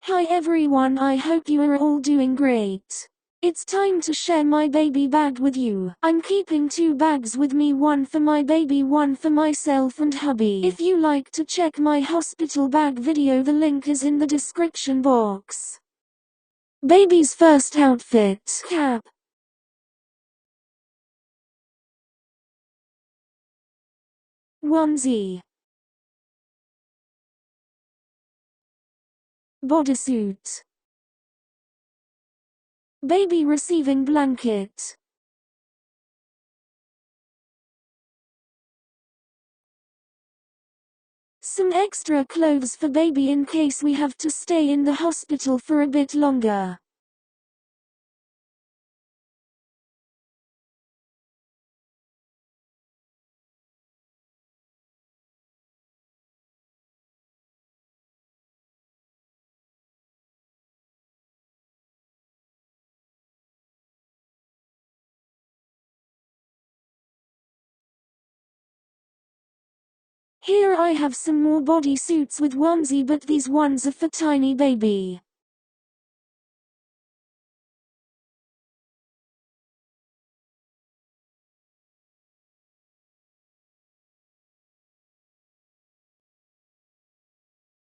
Hi everyone, I hope you are all doing great. It's time to share my baby bag with you. I'm keeping 2 bags with me, one for my baby, one for myself and hubby. If you like to check my hospital bag video, the link is in the description box. Baby's first outfit: cap, onesie, bodysuit, baby receiving blanket, some extra clothes for baby in case we have to stay in the hospital for a bit longer. Here I have some more bodysuits with onesie, but these ones are for tiny baby.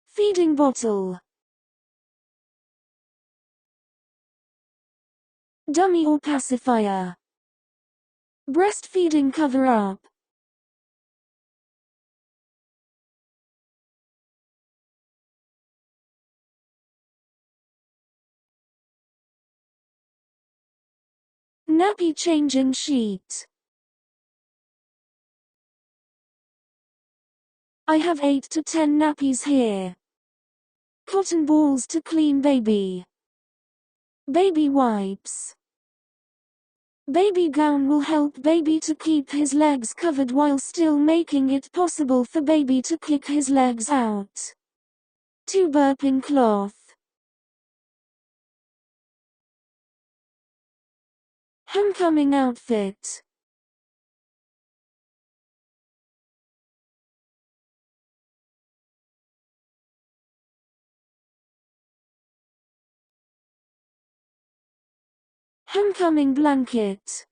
Feeding bottle, dummy or pacifier, breastfeeding cover-up, nappy changing sheet. I have 8 to 10 nappies here. Cotton balls to clean baby. Baby wipes. Baby gown will help baby to keep his legs covered while still making it possible for baby to kick his legs out. 2 burping cloth. Homecoming outfit. Homecoming blanket.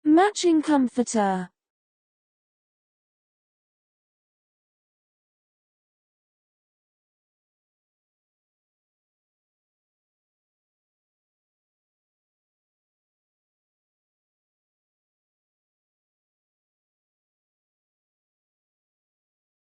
Matching comforter.